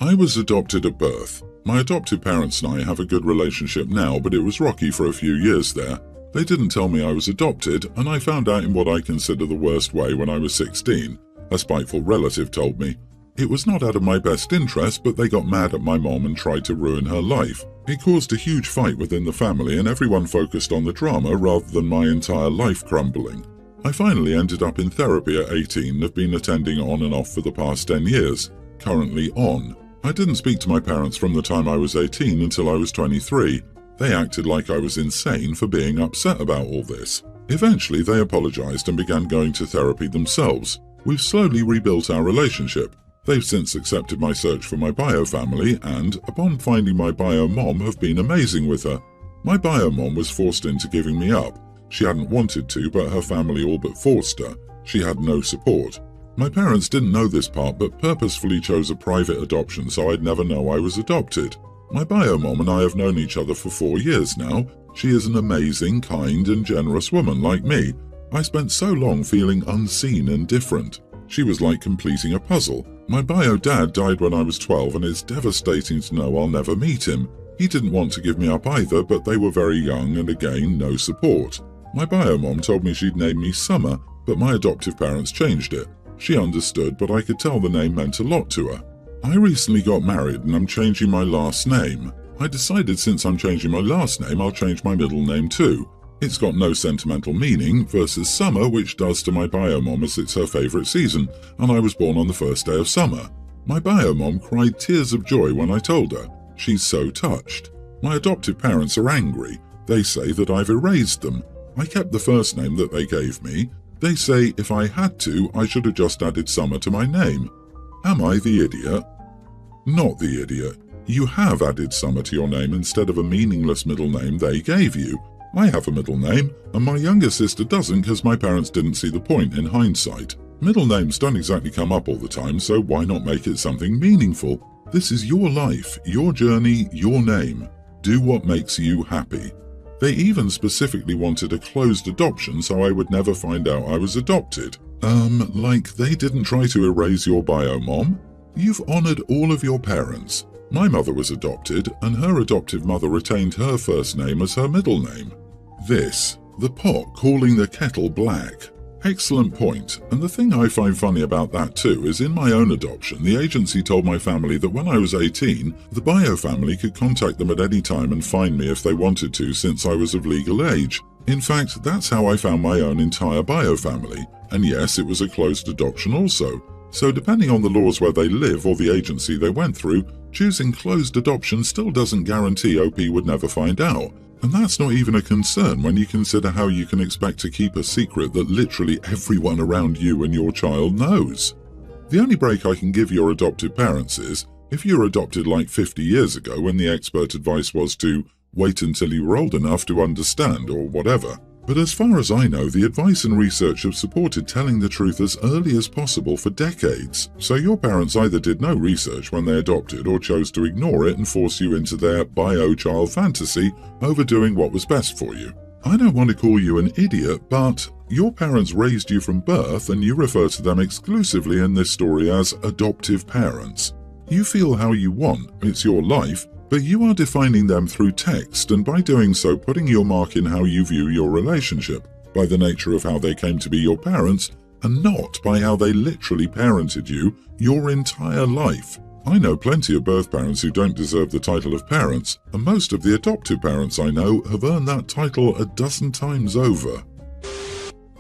I was adopted at birth. My adoptive parents and I have a good relationship now, but it was rocky for a few years there. They didn't tell me I was adopted, and I found out in what I consider the worst way when I was 16. A spiteful relative told me. It was not out of my best interest, but they got mad at my mom and tried to ruin her life. It caused a huge fight within the family, and everyone focused on the drama rather than my entire life crumbling. I finally ended up in therapy at 18 and have been attending on and off for the past 10 years. Currently on. I didn't speak to my parents from the time I was 18 until I was 23. They acted like I was insane for being upset about all this. Eventually, they apologized and began going to therapy themselves. We've slowly rebuilt our relationship. They've since accepted my search for my bio family and, upon finding my bio mom, have been amazing with her. My bio mom was forced into giving me up. She hadn't wanted to, but her family all but forced her. She had no support. My parents didn't know this part, but purposefully chose a private adoption so I'd never know I was adopted. My bio mom and I have known each other for 4 years now. She is an amazing, kind, and generous woman like me. I spent so long feeling unseen and different. She was like completing a puzzle. My bio dad died when I was 12, and it's devastating to know I'll never meet him. He didn't want to give me up either, but they were very young and again, no support. My bio mom told me she'd name me Summer, but my adoptive parents changed it. She understood, but I could tell the name meant a lot to her. I recently got married and I'm changing my last name. I decided since I'm changing my last name, I'll change my middle name too. It's got no sentimental meaning versus summer, which does to my bio mom as it's her favourite season, and I was born on the first day of summer. My bio mom cried tears of joy when I told her. She's so touched. My adoptive parents are angry. They say that I've erased them. I kept the first name that they gave me. They say if I had to, I should have just added Summer to my name. Am I the idiot? Not the idiot. You have added Summer to your name instead of a meaningless middle name they gave you. I have a middle name, and my younger sister doesn't because my parents didn't see the point in hindsight. Middle names don't exactly come up all the time, so why not make it something meaningful? This is your life, your journey, your name. Do what makes you happy. They even specifically wanted a closed adoption so I would never find out I was adopted. Like they didn't try to erase your bio mom? You've honored all of your parents. My mother was adopted, and her adoptive mother retained her first name as her middle name. The pot calling the kettle black. Excellent point, and the thing I find funny about that too is in my own adoption, the agency told my family that when I was 18, the bio family could contact them at any time and find me if they wanted to since I was of legal age. In fact, that's how I found my own entire bio family, and yes, it was a closed adoption also. So depending on the laws where they live or the agency they went through, choosing closed adoption still doesn't guarantee OP would never find out. And that's not even a concern when you consider how you can expect to keep a secret that literally everyone around you and your child knows. The only break I can give your adoptive parents is, if you were adopted like 50 years ago when the expert advice was to wait until you were old enough to understand or whatever. But as far as I know, the advice and research have supported telling the truth as early as possible for decades. So your parents either did no research when they adopted or chose to ignore it and force you into their bio-child fantasy, overdoing what was best for you. I don't want to call you an idiot, but your parents raised you from birth and you refer to them exclusively in this story as adoptive parents. You feel how you want, it's your life, but you are defining them through text and by doing so putting your mark in how you view your relationship, by the nature of how they came to be your parents, and not by how they literally parented you your entire life. I know plenty of birth parents who don't deserve the title of parents, and most of the adoptive parents I know have earned that title a dozen times over.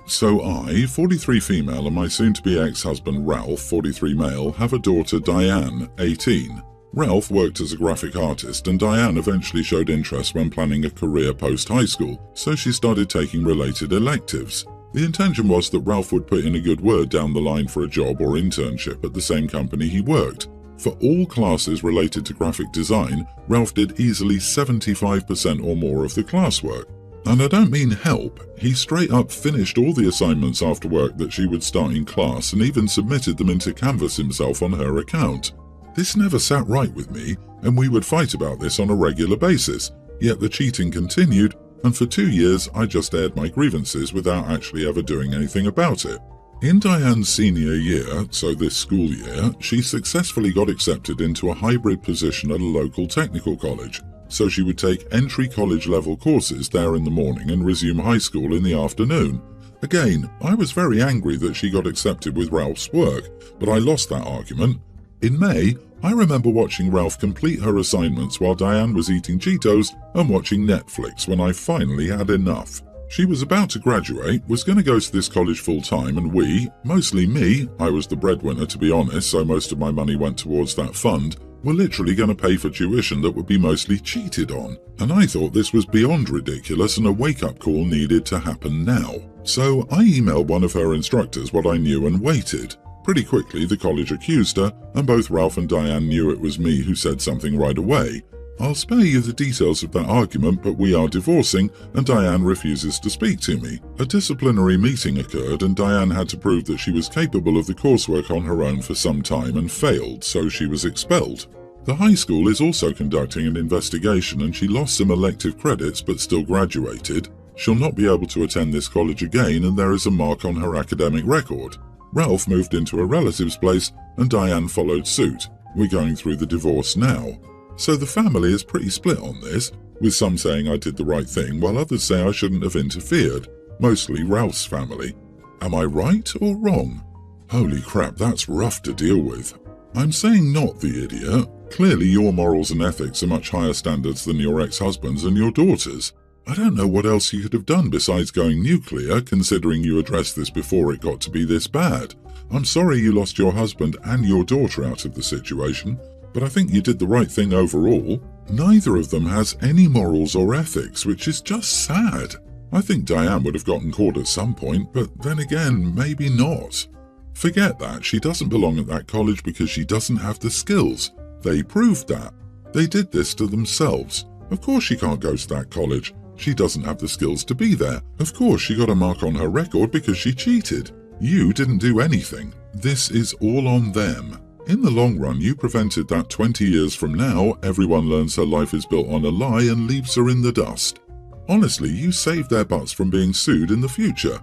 So I, 43 female, and my soon-to-be ex-husband Ralph, 43 male, have a daughter Diane, 18. Ralph worked as a graphic artist, and Diane eventually showed interest when planning a career post-high school, so she started taking related electives. The intention was that Ralph would put in a good word down the line for a job or internship at the same company he worked. For all classes related to graphic design, Ralph did easily 75% or more of the classwork. And I don't mean help, he straight up finished all the assignments after work that she would start in class and even submitted them into Canvas himself on her account. This never sat right with me, and we would fight about this on a regular basis, yet the cheating continued, and for 2 years I just aired my grievances without actually ever doing anything about it. In Diane's senior year, so this school year, she successfully got accepted into a hybrid position at a local technical college, so she would take entry college-level courses there in the morning and resume high school in the afternoon. Again, I was very angry that she got accepted with Ralph's work, but I lost that argument. In May, I remember watching Ralph complete her assignments while Diane was eating Cheetos and watching Netflix when I finally had enough. She was about to graduate, was going to go to this college full-time, and we, mostly me, I was the breadwinner to be honest, so most of my money went towards that fund, were literally going to pay for tuition that would be mostly cheated on. And I thought this was beyond ridiculous and a wake-up call needed to happen now. So I emailed one of her instructors what I knew and waited. Pretty quickly the college accused her, and both Ralph and Diane knew it was me who said something right away. I'll spare you the details of that argument, but we are divorcing and Diane refuses to speak to me. A disciplinary meeting occurred and Diane had to prove that she was capable of the coursework on her own for some time and failed, so she was expelled. The high school is also conducting an investigation and she lost some elective credits but still graduated. She'll not be able to attend this college again and there is a mark on her academic record. Ralph moved into a relative's place and Diane followed suit. We're going through the divorce now. So the family is pretty split on this, with some saying I did the right thing while others say I shouldn't have interfered, mostly Ralph's family. Am I right or wrong? Holy crap, that's rough to deal with. I'm saying not the idiot. Clearly your morals and ethics are much higher standards than your ex-husband's and your daughter's. I don't know what else you could have done besides going nuclear, considering you addressed this before it got to be this bad. I'm sorry you lost your husband and your daughter out of the situation, but I think you did the right thing overall. Neither of them has any morals or ethics, which is just sad. I think Diane would have gotten caught at some point, but then again, maybe not. Forget that, she doesn't belong at that college because she doesn't have the skills. They proved that. They did this to themselves. Of course she can't go to that college. She doesn't have the skills to be there. Of course she got a mark on her record because she cheated. You didn't do anything. This is all on them. In the long run, you prevented that 20 years from now, everyone learns her life is built on a lie and leaves her in the dust. Honestly, you saved their butts from being sued in the future.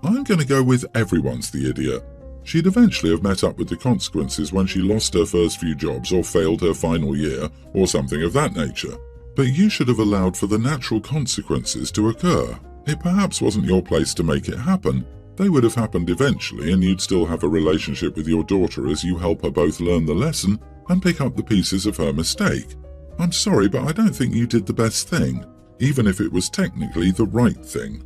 I'm going to go with everyone's the idiot. She'd eventually have met up with the consequences when she lost her first few jobs or failed her final year or something of that nature. But you should have allowed for the natural consequences to occur. It perhaps wasn't your place to make it happen. They would have happened eventually and you'd still have a relationship with your daughter as you help her both learn the lesson and pick up the pieces of her mistake. I'm sorry, but I don't think you did the best thing, even if it was technically the right thing.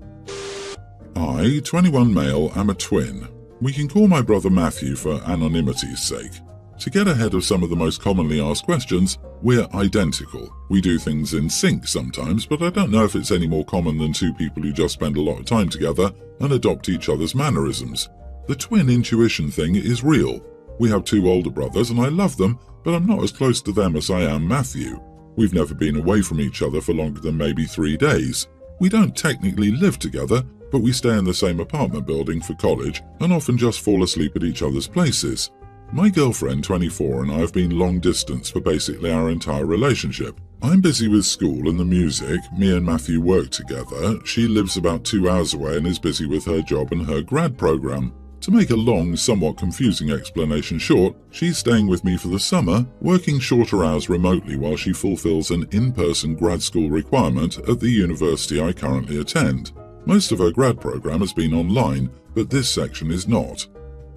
I, 21 male, am a twin. We can call my brother Matthew for anonymity's sake. To get ahead of some of the most commonly asked questions, we're identical. We do things in sync sometimes, but I don't know if it's any more common than two people who just spend a lot of time together and adopt each other's mannerisms. The twin intuition thing is real. We have two older brothers and I love them, but I'm not as close to them as I am Matthew. We've never been away from each other for longer than maybe 3 days. We don't technically live together, but we stay in the same apartment building for college and often just fall asleep at each other's places. My girlfriend, 24, and I have been long distance for basically our entire relationship. I'm busy with school and the music, me and Matthew work together, she lives about 2 hours away and is busy with her job and her grad program. To make a long, somewhat confusing explanation short, she's staying with me for the summer, working shorter hours remotely while she fulfills an in-person grad school requirement at the university I currently attend. Most of her grad program has been online, but this section is not.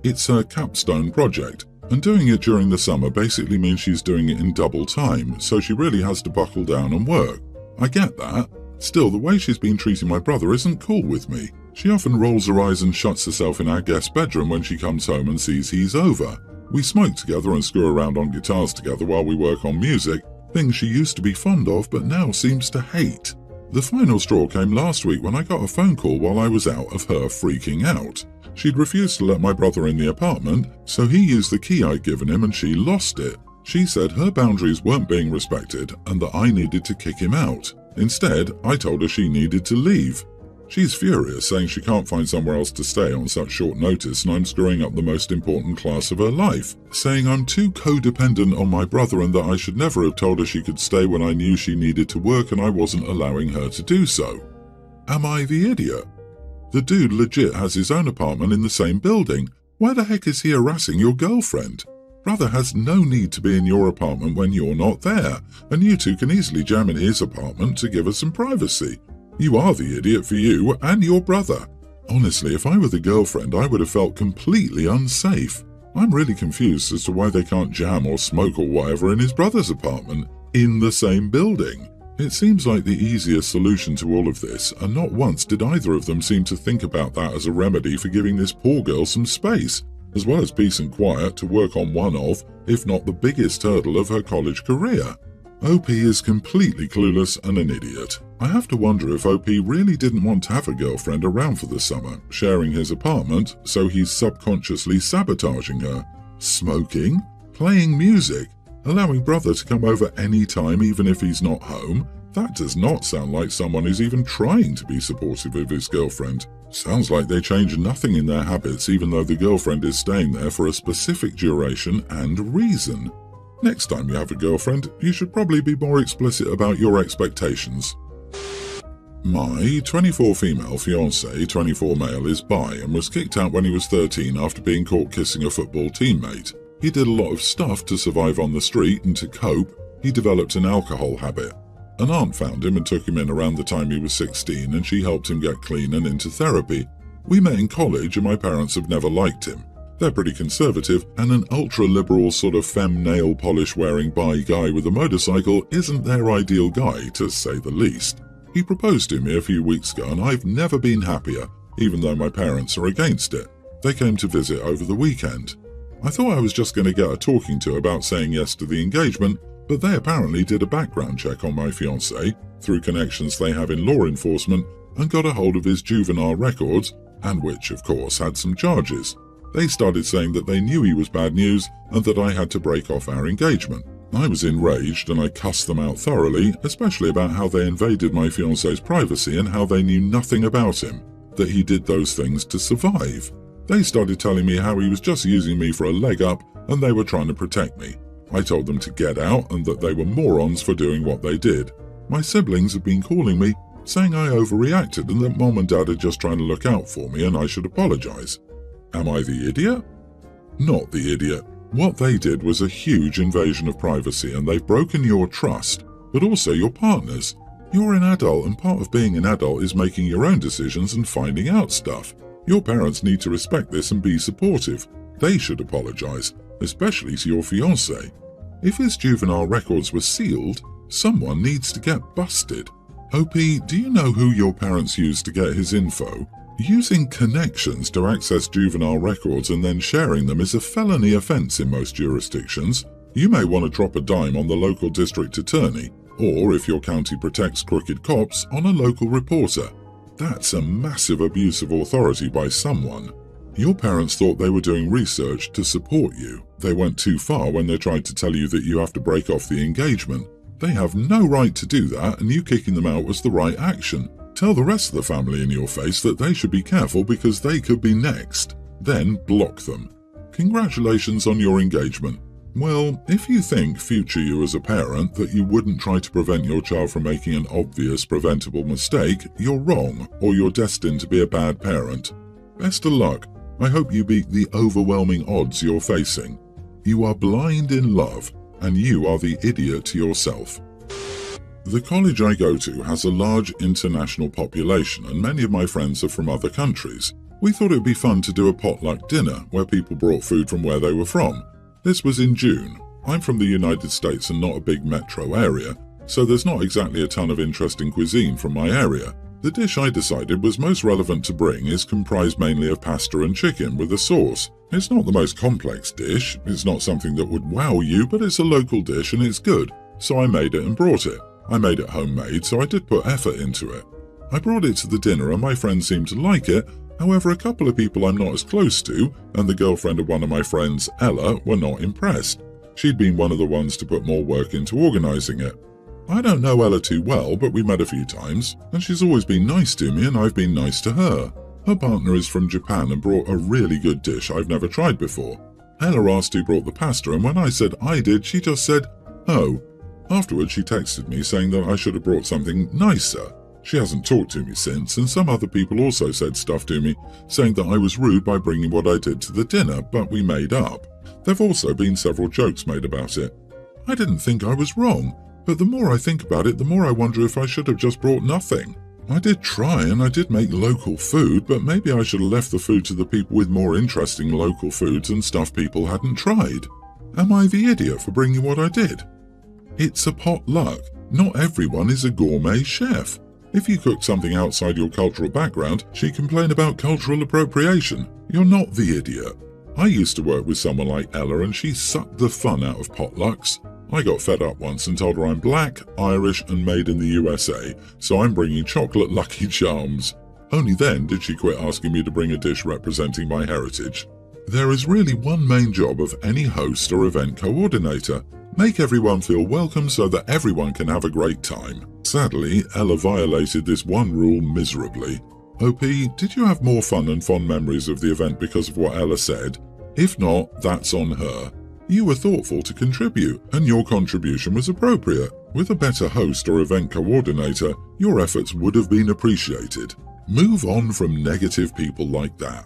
It's her capstone project, and doing it during the summer basically means she's doing it in double time, so she really has to buckle down and work. I get that. Still, the way she's been treating my brother isn't cool with me. She often rolls her eyes and shuts herself in our guest bedroom when she comes home and sees he's over. We smoke together and screw around on guitars together while we work on music, things she used to be fond of but now seems to hate. The final straw came last week when I got a phone call while I was out of her freaking out. She'd refused to let my brother in the apartment, so he used the key I'd given him and she lost it. She said her boundaries weren't being respected and that I needed to kick him out. Instead, I told her she needed to leave. She's furious, saying she can't find somewhere else to stay on such short notice and I'm screwing up the most important class of her life, saying I'm too codependent on my brother and that I should never have told her she could stay when I knew she needed to work and I wasn't allowing her to do so. Am I the idiot? The dude legit has his own apartment in the same building. Why the heck is he harassing your girlfriend? Brother has no need to be in your apartment when you're not there, and you two can easily jam in his apartment to give us some privacy. You are the idiot for you and your brother. Honestly, if I were the girlfriend, I would have felt completely unsafe. I'm really confused as to why they can't jam or smoke or whatever in his brother's apartment, in the same building. It seems like the easiest solution to all of this, and not once did either of them seem to think about that as a remedy for giving this poor girl some space, as well as peace and quiet to work on one of, if not the biggest hurdle of her college career. OP is completely clueless and an idiot. I have to wonder if OP really didn't want to have a girlfriend around for the summer, sharing his apartment, so he's subconsciously sabotaging her. Smoking, playing music, allowing brother to come over any time even if he's not home. That does not sound like someone who's even trying to be supportive of his girlfriend. Sounds like they change nothing in their habits even though the girlfriend is staying there for a specific duration and reason. Next time you have a girlfriend, you should probably be more explicit about your expectations. My 24 female fiancé, 24 male, is bi and was kicked out when he was 13 after being caught kissing a football teammate. He did a lot of stuff to survive on the street, and to cope, he developed an alcohol habit. An aunt found him and took him in around the time he was 16, and she helped him get clean and into therapy. We met in college and my parents have never liked him. They're pretty conservative, and an ultra-liberal sort of femme nail polish wearing bi guy with a motorcycle isn't their ideal guy, to say the least. He proposed to me a few weeks ago and I've never been happier, even though my parents are against it. They came to visit over the weekend. I thought I was just going to get a talking to about saying yes to the engagement, but they apparently did a background check on my fiancé through connections they have in law enforcement and got a hold of his juvenile records, and which, of course, had some charges. They started saying that they knew he was bad news and that I had to break off our engagement. I was enraged and I cussed them out thoroughly, especially about how they invaded my fiancé's privacy and how they knew nothing about him, that he did those things to survive. They started telling me how he was just using me for a leg up and they were trying to protect me. I told them to get out and that they were morons for doing what they did. My siblings have been calling me, saying I overreacted and that mom and dad are just trying to look out for me and I should apologize. Am I the idiot? Not the idiot. What they did was a huge invasion of privacy and they've broken your trust, but also your partner's. You're an adult and part of being an adult is making your own decisions and finding out stuff. Your parents need to respect this and be supportive. They should apologize, especially to your fiancé. If his juvenile records were sealed, someone needs to get busted. OP, do you know who your parents used to get his info? Using connections to access juvenile records and then sharing them is a felony offense in most jurisdictions. You may want to drop a dime on the local district attorney, or if your county protects crooked cops, on a local reporter. That's a massive abuse of authority by someone. Your parents thought they were doing research to support you. They went too far when they tried to tell you that you have to break off the engagement. They have no right to do that, and you kicking them out was the right action. Tell the rest of the family in your face that they should be careful because they could be next. Then block them. Congratulations on your engagement. Well, if you think, future you as a parent, that you wouldn't try to prevent your child from making an obvious preventable mistake, you're wrong, or you're destined to be a bad parent. Best of luck. I hope you beat the overwhelming odds you're facing. You are blind in love, and you are the idiot to yourself. The college I go to has a large international population and many of my friends are from other countries. We thought it would be fun to do a potluck dinner where people brought food from where they were from. This was in June. I'm from the United States and not a big metro area, so there's not exactly a ton of interesting cuisine from my area. The dish I decided was most relevant to bring is comprised mainly of pasta and chicken with a sauce. It's not the most complex dish, it's not something that would wow you, but it's a local dish and it's good, so I made it and brought it. I made it homemade, so I did put effort into it. I brought it to the dinner and my friends seemed to like it. However, a couple of people I'm not as close to, and the girlfriend of one of my friends, Ella, were not impressed. She'd been one of the ones to put more work into organising it. I don't know Ella too well, but we met a few times, and she's always been nice to me and I've been nice to her. Her partner is from Japan and brought a really good dish I've never tried before. Ella asked who brought the pasta, and when I said I did, she just said, "Oh." Afterwards, she texted me saying that I should have brought something nicer. She hasn't talked to me since, and some other people also said stuff to me, saying that I was rude by bringing what I did to the dinner, but we made up. There've also been several jokes made about it. I didn't think I was wrong, but the more I think about it, the more I wonder if I should have just brought nothing. I did try and I did make local food, but maybe I should have left the food to the people with more interesting local foods and stuff people hadn't tried. Am I the idiot for bringing what I did? It's a potluck. Not everyone is a gourmet chef. If you cook something outside your cultural background, she complain about cultural appropriation. You're not the idiot. I used to work with someone like Ella and she sucked the fun out of potlucks. I got fed up once and told her I'm black, Irish and made in the USA, so I'm bringing chocolate Lucky Charms. Only then did she quit asking me to bring a dish representing my heritage. There is really one main job of any host or event coordinator. Make everyone feel welcome so that everyone can have a great time. Sadly, Ella violated this one rule miserably. OP, did you have more fun and fond memories of the event because of what Ella said? If not, that's on her. You were thoughtful to contribute, and your contribution was appropriate. With a better host or event coordinator, your efforts would have been appreciated. Move on from negative people like that.